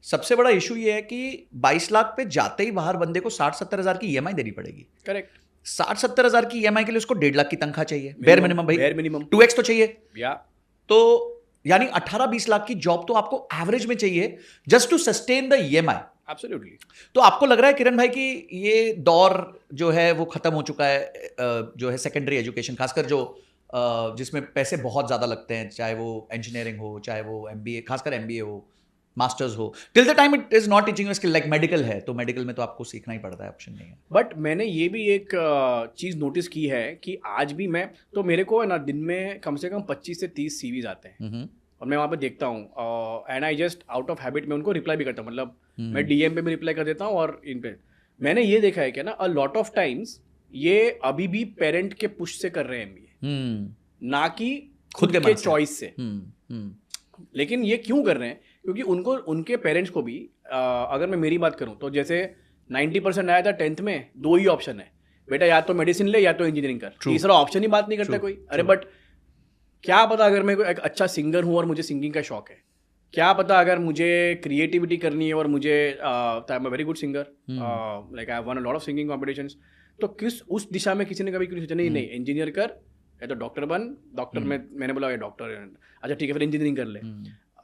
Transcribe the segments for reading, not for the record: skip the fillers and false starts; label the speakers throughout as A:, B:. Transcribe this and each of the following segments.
A: सबसे बड़ा इशू ये है कि 22 लाख पे जाते ही बाहर बंदे को 60-70 हज़ार की ईएमआई देनी पड़ेगी।
B: करेक्ट।
A: 60-70 हज़ार की ईएमआई के लिए उसको 1.5 लाख की तनख्वाह चाहिए, बेयर मिनिमम भाई,
B: बेयर मिनिमम
A: 2x तो चाहिए।
B: या
A: तो यानी 18-20 लाख की जॉब तो आपको एवरेज में चाहिए just to sustain the EMI.
B: Absolutely.
A: तो आपको लग रहा है किरण भाई कि ये दौर जो है वो खत्म हो चुका है, जो है सेकेंडरी एजुकेशन, खासकर जो जिसमें पैसे बहुत ज्यादा लगते हैं, चाहे वो इंजीनियरिंग हो, चाहे वो एमबीए, खासकर एमबीए हो, मास्टर्स हो, till the time it is not teaching skill like medical है, तो मेडिकल में तो आपको सीखना ही पड़ता है, ऑप्शन नहीं है।
B: बट मैंने ये भी एक चीज़ नोटिस की है कि आज भी मैं तो मेरे को है ना दिन में कम से कम 25 से 30 सीवीज आते हैं और मैं वहाँ पे देखता हूँ and I just out of habit में उनको रिप्लाई भी करता हूँ, मतलब मैं डीएम पे भी रिप्लाई कर देता हूँ और इन पे मैंने ये देखा है कि ना अ लॉट ऑफ टाइम्स ये अभी भी पेरेंट के पुश से कर रहे हैं एमबीए, ना कि खुद के चॉइस से। लेकिन ये क्यों कर रहे हैं? क्योंकि उनको उनके पेरेंट्स को भी अगर मैं मेरी बात करूँ तो जैसे 90% आया था 10th में, 2 ही ऑप्शन है बेटा, या तो मेडिसिन ले या तो इंजीनियरिंग कर, तीसरा ऑप्शन ही बात नहीं करता कोई। अरे बट क्या पता अगर मैं एक अच्छा सिंगर हूँ और मुझे सिंगिंग का शौक है, क्या पता अगर मुझे क्रिएटिविटी करनी है और मुझे I am a very good singer, like I have one a lot of singing competitions, तो किस उस दिशा में किसी ने कभी क्यों सोचा नहीं नहीं इंजीनियर कर या तो डॉक्टर बन, डॉक्टर में मैंने बोला डॉक्टर, अच्छा ठीक है फिर इंजीनियरिंग कर ले।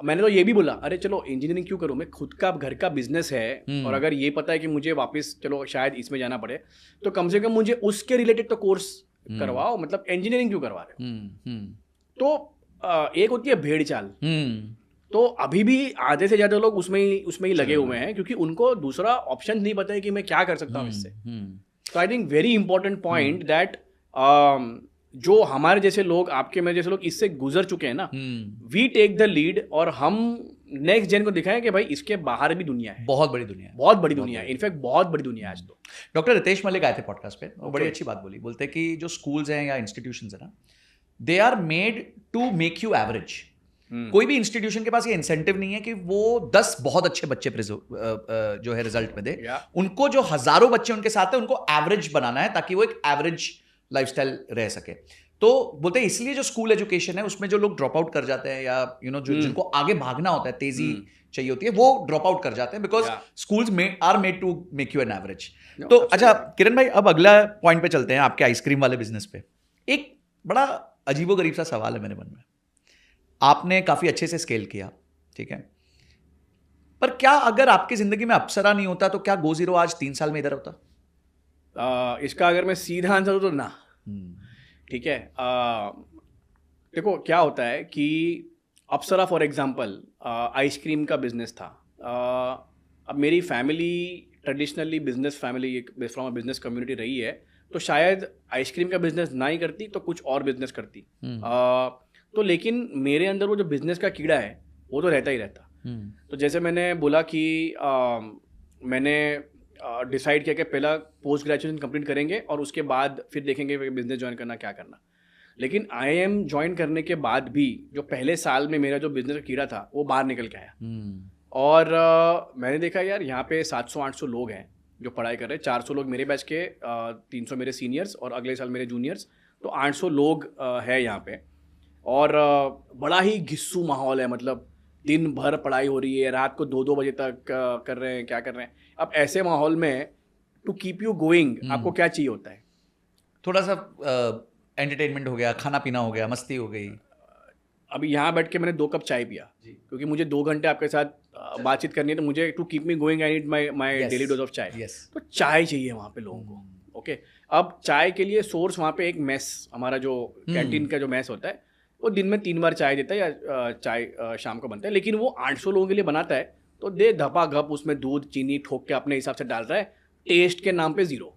B: मैंने तो ये भी बोला अरे चलो इंजीनियरिंग क्यों करूँ, मैं खुद का घर का बिजनेस है और अगर ये पता है कि मुझे वापस चलो शायद इसमें जाना पड़े तो कम से कम मुझे उसके रिलेटेड तो कोर्स करवाओ, मतलब इंजीनियरिंग क्यों करवा रहे हो? तो एक होती है भेड़ चाल, तो अभी भी आधे से ज्यादा लोग उसमें ही लगे हुए हैं क्योंकि उनको दूसरा ऑप्शन नहीं पता है कि मैं क्या कर सकता हूँ इससे। तो I think very important point that जो हमारे जैसे लोग, आपके मेरे जैसे लोग इससे गुजर चुके हैं ना, वी टेक द लीड और हम नेक्स्ट जेन को दिखाएं कि भाई इसके बाहर भी दुनिया है, बहुत बड़ी दुनिया है, बहुत बड़ी दुनिया है, इनफैक्ट बहुत बड़ी दुनिया है आज तो।
A: डॉक्टर रितेश मलिक आए थे पॉडकास्ट पे, वो बड़ी अच्छी बात बोली, बोलते हैं कि जो स्कूल्स हैं या इंस्टीट्यूशंस हैं ना, they are made to make you average. कोई भी इंस्टीट्यूशन के पास ये इंसेंटिव नहीं है कि वो 10 बहुत अच्छे बच्चे जो है रिजल्ट में दे, उनको जो हजारों बच्चे उनके साथ है उनको एवरेज बनाना है ताकि वो एक एवरेज लाइफस्टाइल रह सके। तो बोलते हैं इसलिए जो स्कूल एजुकेशन है उसमें जो लोग ड्रॉप आउट कर जाते हैं या जिनको आगे भागना होता है, तेजी चाहिए होती है, वो ड्रॉप आउट कर जाते हैं because schools are made to make you an average. तो अच्छा किरण भाई, अब अगला पॉइंट पे चलते हैं, आपके आइसक्रीम वाले बिजनेस पे। एक बड़ा अजीबोगरीब सा सवाल है मेरे मन में, आपने काफी अच्छे से स्केल किया, ठीक है, पर क्या अगर आपकी जिंदगी में अप्सरा नहीं होता तो क्या गो जीरो आज 3 साल में इधर होता?
B: इसका अगर मैं सीधा आंसर दूं तो ना, ठीक है। देखो क्या होता है कि अप्सरा फॉर एग्जांपल आइसक्रीम का बिजनेस था। अब मेरी family traditionally business family from a business community रही है, तो शायद आइसक्रीम का बिजनेस ना ही करती तो कुछ और बिजनेस करती। तो लेकिन मेरे अंदर वो जो बिजनेस का कीड़ा है वो तो रहता ही रहता। तो जैसे मैंने बोला कि मैंने डिसाइड किया कि पहला पोस्ट ग्रेजुएशन कंप्लीट करेंगे और उसके बाद फिर देखेंगे बिजनेस ज्वाइन करना क्या करना। लेकिन IIM ज्वाइन करने के बाद भी जो पहले साल में मेरा जो बिजनेस का कीड़ा था वो बाहर निकल के आया। और मैंने देखा यार यहाँ पे 700-800 लोग हैं जो पढ़ाई कर रहे हैं, 400 लोग मेरे बैच के, 300 मेरे सीनियर्स और अगले साल मेरे जूनियर्स, तो 800 लोग है यहाँ पे। और बड़ा ही घिस्सू माहौल है, मतलब दिन भर पढ़ाई हो रही है, रात को 2-2 बजे तक कर रहे हैं, क्या कर रहे हैं। अब ऐसे माहौल में टू कीप यू गोइंग आपको क्या चाहिए होता है?
A: थोड़ा सा एंटरटेनमेंट हो गया, खाना पीना हो गया, मस्ती हो गई।
B: अभी यहाँ बैठ के मैंने 2 कप चाय पिया क्योंकि मुझे 2 घंटे आपके साथ बातचीत करनी है, तो मुझे to keep me going I need my daily dose of chai. तो चाय चाहिए वहाँ पे लोगों को। ओके, अब चाय के लिए सोर्स वहाँ पे एक मेस, हमारा जो कैंटीन का जो मेस होता है वो दिन में 3 बार चाय देता है या चाय शाम को बनता है, लेकिन वो 800 लोगों के लिए बनाता है, तो दे धपा घप उसमें दूध चीनी ठोक के अपने हिसाब से डाल रहा है, टेस्ट के नाम पे 0।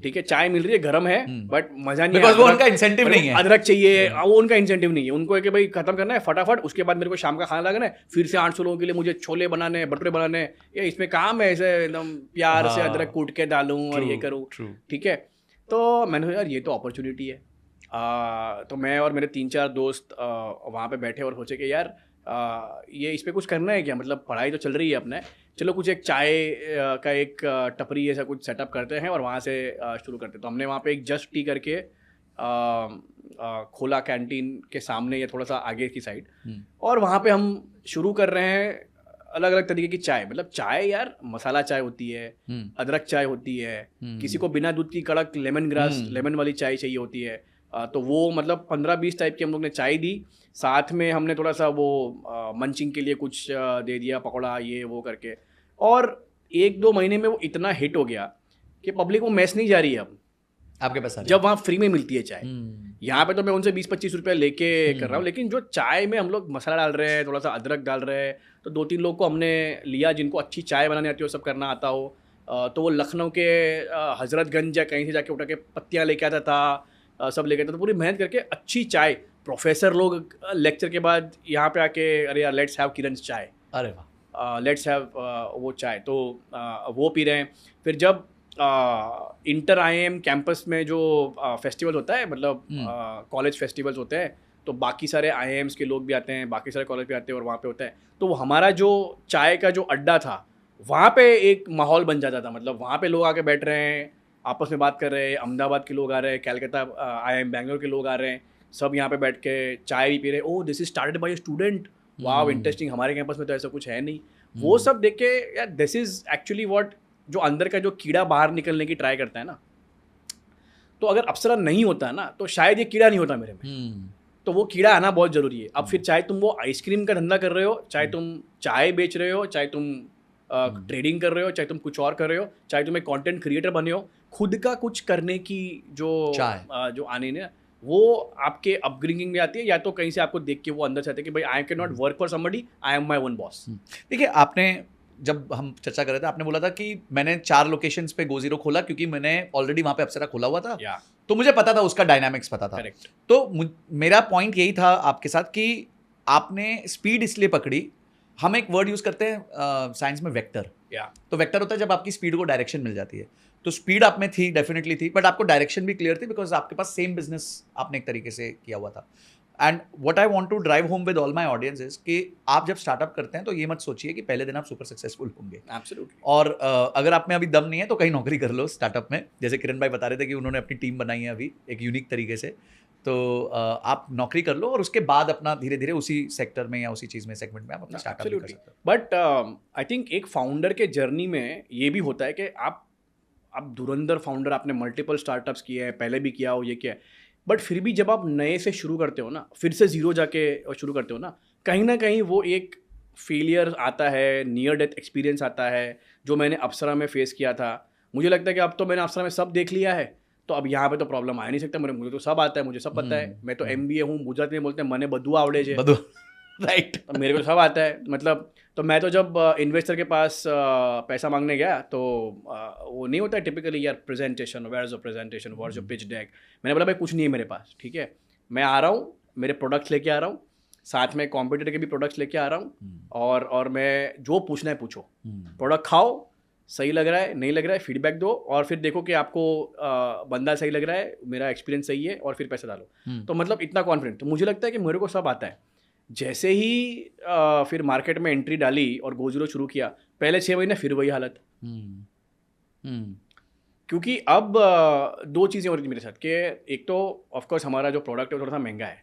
B: ठीक है, चाय मिल रही है, गर्म है, बट मजा नहीं है,
A: वो उनका इंसेंटिव नहीं है,
B: अदरक चाहिए, वो उनका इंसेंटिव नहीं है। उनको है कि भाई खत्म करना है फटाफट, उसके बाद मेरे को शाम का खाना लगाना है, फिर से 800 लोगों के लिए मुझे छोले बनाने हैं, भटूरे बनाने हैं, ये इसमें काम है ऐसे एकदम प्यार से अदरक कूट के डालूं और ये करूँ, ठीक है। तो मैंने सोचा यार ये तो अपॉर्चुनिटी है। तो मैं और मेरे 3-4 दोस्त वहाँ पे बैठे और सोचे कि यार ये इस पर कुछ करना है क्या, मतलब पढ़ाई तो चल रही है अपने, चलो कुछ एक चाय का एक टपरी ऐसा कुछ सेटअप करते हैं और वहाँ से शुरू करते हैं। तो हमने वहाँ पे एक जस्ट टी करके खोला कैंटीन के सामने या थोड़ा सा आगे की साइड, और वहाँ पे हम शुरू कर रहे हैं। अलग अलग तरीके की चाय, मतलब चाय यार मसाला चाय होती है, अदरक चाय होती है, किसी को बिना दूध की कड़क लेमन ग्रास लेमन वाली चाय चाहिए होती है। तो वो मतलब 15-20 टाइप की हम लोग ने चाय दी, साथ में हमने थोड़ा सा वो मंचिंग के लिए कुछ दे दिया, पकौड़ा ये वो करके। और 1-2 महीने में वो इतना हिट हो गया कि पब्लिक वो मैस नहीं जा रही है अब
A: आपके पास आ
B: जब वहाँ फ्री में मिलती है चाय। यहाँ पे तो मैं उनसे 20-25 रुपये लेके कर रहा हूँ, लेकिन जो चाय में हम लोग मसाला डाल रहे हैं, थोड़ा सा अदरक डाल रहे हैं, तो 2-3 लोग को हमने लिया जिनको अच्छी चाय बनानी आती हो, सब करना आता हो। तो वो लखनऊ के हजरतगंज या कहीं से जाके उठा के पत्तियाँ लेके आता था, सब लेके आता था, तो पूरी मेहनत करके अच्छी चाय। प्रोफेसर लोग लेक्चर के बाद यहाँ पे आके अरे यार लेट्स हैव किरण चाय,
A: अरे वाह,
B: लेट्स हैव वो चाय, तो वो पी रहे हैं। फिर जब इंटर IIM कैंपस में जो फेस्टिवल होता है, मतलब कॉलेज फेस्टिवल्स होते हैं, तो बाकी सारे IIMs के लोग भी आते हैं, बाकी सारे कॉलेज भी आते हैं और वहाँ पे होता है। तो वो हमारा जो चाय का जो अड्डा था, वहाँ पे एक माहौल बन जाता था। मतलब वहाँ पे लोग आके बैठ रहे हैं, आपस में बात कर रहे हैं, अहमदाबाद के लोग आ रहे हैं, कैलकाता IIM बैंगलोर के लोग आ रहे हैं, सब यहाँ पे बैठ के चाय भी पी रहे हैं। Oh this is started by a student, wow interesting, हमारे कैंपस में तो ऐसा कुछ है नहीं। वो सब देख के यार दिस इज एक्चुअली व्हाट, जो अंदर का जो कीड़ा बाहर निकलने की ट्राई करता है ना, तो अगर अप्सरा नहीं होता ना तो शायद ये कीड़ा नहीं होता मेरे में। तो वो कीड़ा आना बहुत ज़रूरी है। अब फिर चाहे तुम वो आइसक्रीम का धंधा कर रहे हो, चाहे तुम चाय बेच रहे हो, चाहे तुम ट्रेडिंग कर रहे हो, चाहे तुम कुछ और कर रहे हो, चाहे तुम एक कंटेंट क्रिएटर बने हो, खुद का कुछ करने की जो जो आने ने वो आपके अपब्रिंगिंग में आती है, या तो कहीं से आपको देख के वो अंदर से आते हैं कि भाई I can not work for somebody, I am my own boss.
A: देखिए, आपने जब हम चर्चा कर रहे थे, आपने बोला था कि मैंने 4 लोकेशंस पे GoZero खोला क्योंकि मैंने ऑलरेडी वहां पे अप्सरा खोला हुआ था, तो मुझे पता था, उसका डायनामिक्स पता था।
B: Correct.
A: तो मेरा पॉइंट यही था आपके साथ कि आपने स्पीड इसलिए पकड़ी। हम एक वर्ड यूज करते हैं साइंस में, वेक्टर। तो वेक्टर होता है जब आपकी स्पीड को डायरेक्शन मिल जाती है। तो स्पीड आप में थी, डेफिनेटली थी, बट आपको डायरेक्शन भी क्लियर थी बिकॉज आपके पास सेम बिजनेस आपने एक तरीके से किया हुआ था। And what I want to drive home with all my audience is कि आप जब स्टार्टअप करते हैं तो ये मत सोचिए कि पहले दिन आप सुपर सक्सेसफुल होंगे।
B: एब्सोल्युटली।
A: और अगर आप में अभी दम नहीं है तो कहीं नौकरी कर लो स्टार्टअप में। जैसे किरण भाई बता रहे थे कि उन्होंने अपनी टीम बनाई है अभी एक यूनिक तरीके से, तो आप नौकरी कर लो और उसके बाद अपना धीरे धीरे उसी सेक्टर में या उसी चीज़ में, सेगमेंट में आप अपना स्टार्टअप कर सकते हो।
B: बट आई थिंक एक फाउंडर के जर्नी में ये भी होता है कि आप धुरंधर फाउंडर, आपने मल्टीपल स्टार्टअप्स किए हैं, पहले भी किया हो, ये किया है, बट फिर भी जब आप नए से शुरू करते हो ना, फिर से जीरो जाके शुरू करते हो ना कहीं वो एक फेलियर आता है, नियर डेथ एक्सपीरियंस आता है, जो मैंने अप्सरा में फेस किया था। मुझे लगता है कि अब तो मैंने अप्सरा में सब देख लिया है, तो अब यहाँ पे तो प्रॉब्लम आ नहीं सकता, मुझे तो सब आता है, मुझे सब पता है, मैं तो MBA हूँ, गुजरात में बोलते हैं मने बधु आवड़े छे, राइट, मेरे को सब आता है। मतलब तो मैं तो जब इन्वेस्टर के पास पैसा मांगने गया तो वो नहीं होता है टिपिकली, यार presentation, where is the presentation, what is your pitch deck. मैंने बोला भाई कुछ नहीं है मेरे पास, ठीक है, मैं आ रहा हूँ, मेरे प्रोडक्ट्स लेके आ रहा हूँ, साथ में कॉम्पिटिटर के भी प्रोडक्ट्स लेके आ रहा हूँ, और मैं जो पूछना है पूछो, प्रोडक्ट खाओ, सही लग रहा है नहीं लग रहा है फीडबैक दो, और फिर देखो कि आपको बंदा सही लग रहा है, मेरा एक्सपीरियंस सही है, और फिर पैसा डालो। तो मतलब इतना कॉन्फिडेंट, तो मुझे लगता है कि मेरे को सब आता है। जैसे ही फिर मार्केट में एंट्री डाली और GoZero शुरू किया, पहले 6 महीने फिर वही हालत। क्योंकि अब 2 चीज़ें हो रही थी मेरे साथ कि एक तो ऑफकोर्स हमारा जो प्रोडक्ट है वो थोड़ा सा महंगा है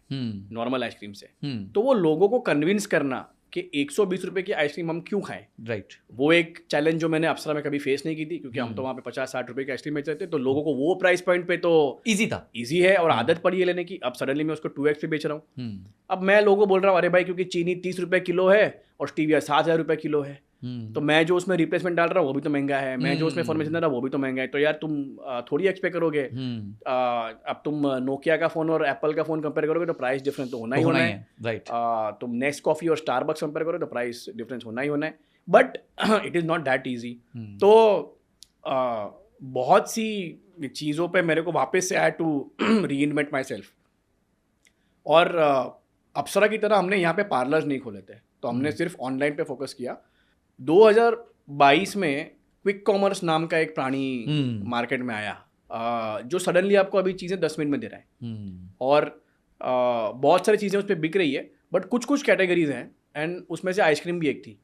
B: नॉर्मल आइसक्रीम से, तो वो लोगों को कन्विंस करना कि 120 रुपये की आइसक्रीम हम क्यों खाएं,
A: राइट,
B: वो एक चैलेंज जो मैंने अप्सरा में कभी फेस नहीं की थी, क्योंकि हम तो वहाँ पे 50-60 रुपये की आइसक्रीम बेच रहे थे, तो लोगों को वो प्राइस पॉइंट पे तो ईजी है और आदत पड़ी है लेने की। अब सडनली मैं उसको 2x पे बेच रहा हूँ। अब मैं लोगों को बोल रहा हूँ अरे भाई क्योंकि चीनी 30 रुपये किलो है और स्टीविया 7,000 रुपये किलो है, तो मैं जो उसमें रिप्लेसमेंट डाल रहा हूँ वो भी तो महंगा है, मैं जो उसमें फॉर्मेशन डाल रहा हूँ वो भी तो महंगा है, तो यार तुम थोड़ी एक्सपेक्ट करोगे। अब तुम नोकिया का फ़ोन और एप्पल का फ़ोन कंपेयर करोगे तो प्राइस डिफरेंस तो होना ही होना है, राइट। तुम नेस्ट कॉफ़ी और स्टारबक्स कंपेयर करोगे तो प्राइस डिफरेंस होना ही होना है, but it is not that easy. तो बहुत सी चीज़ों पे मेरे को वापस से आई टू रीइन्वेंट माई सेल्फ। और अप्सरा की तरह हमने यहाँ पे पार्लर्स नहीं खोले थे, तो हमने सिर्फ ऑनलाइन पे फोकस किया। 2022 में क्विक कॉमर्स नाम का एक प्राणी मार्केट में आया, जो सडनली आपको अभी चीज़ें 10 मिनट में दे रहा है, और बहुत सारी चीज़ें उस पर बिक रही है, बट कुछ कुछ कैटेगरीज हैं, एंड उसमें से आइसक्रीम भी एक थी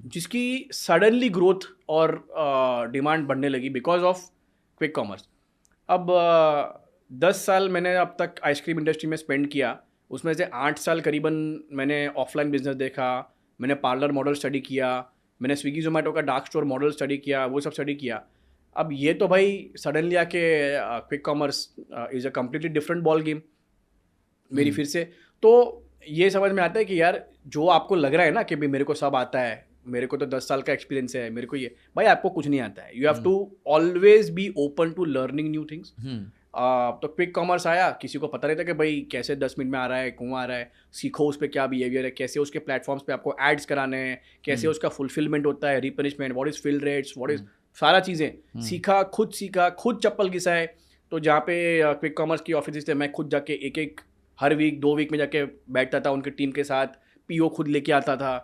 B: जिसकी सडनली ग्रोथ और डिमांड बढ़ने लगी बिकॉज ऑफ क्विक कॉमर्स। अब 10 साल मैंने अब तक आइसक्रीम इंडस्ट्री में स्पेंड किया, उसमें से 8 साल करीबन मैंने ऑफलाइन बिजनेस देखा, मैंने पार्लर मॉडल स्टडी किया, मैंने स्विगी जोमेटो का डार्क स्टोर मॉडल स्टडी किया, वो सब स्टडी किया। अब ये तो भाई सडनली आके quick commerce is a completely different ball game मेरी फिर से। तो ये समझ में आता है कि यार जो आपको लग रहा है ना कि भाई मेरे को सब आता है, मेरे को तो 10 साल का एक्सपीरियंस है, मेरे को ये, भाई आपको कुछ नहीं आता है। You have to always be open to learning new things. तो क्विक कॉमर्स आया, किसी को पता नहीं था कि भाई कैसे 10 मिनट में आ रहा है, कौन आ रहा है, सीखो उस पर क्या बिहेवियर है, कैसे उसके प्लेटफॉर्म्स पे आपको एड्स कराने हैं, कैसे उसका फुलफिलमेंट होता है, replenishment, what is fill rates, what is सारा चीज़ें सीखा, खुद चप्पल घिसाए। तो जहाँ पे क्विक कॉमर्स की ऑफिस थे, मैं खुद जाके एक हर वीक 2 वीक में जाके बैठता था उनकी टीम के साथ, पीओ खुद लेके आता था।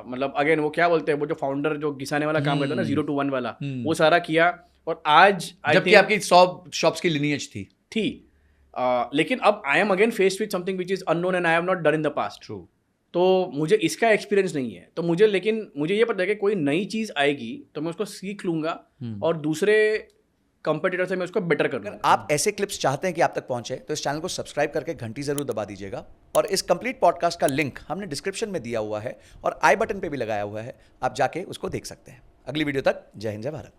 B: मतलब अगेन वो क्या बोलते हैं, वो जो फाउंडर जो घिसाने वाला काम करता है ना 0 to 1 वाला, वो सारा किया। और आज
A: जबकि आपकी 100 शॉप्स की लिनियज थी।
B: लेकिन अब I am again faced with something which is unknown and I have not done in the past.
A: True.
B: तो मुझे इसका एक्सपीरियंस नहीं है, तो मुझे ये पता है कि कोई नई चीज़ आएगी तो मैं उसको सीख लूंगा और दूसरे कंपटीटर से मैं उसको बेटर कर लूंगा।
A: आप ऐसे क्लिप्स चाहते हैं कि आप तक पहुंचे तो इस चैनल को सब्सक्राइब करके घंटी जरूर दबा दीजिएगा। और इस कंप्लीट पॉडकास्ट का लिंक हमने डिस्क्रिप्शन में दिया हुआ है और आई बटन पे भी लगाया हुआ है, आप जाके उसको देख सकते हैं। अगली वीडियो तक जय हिंद, जय भारत।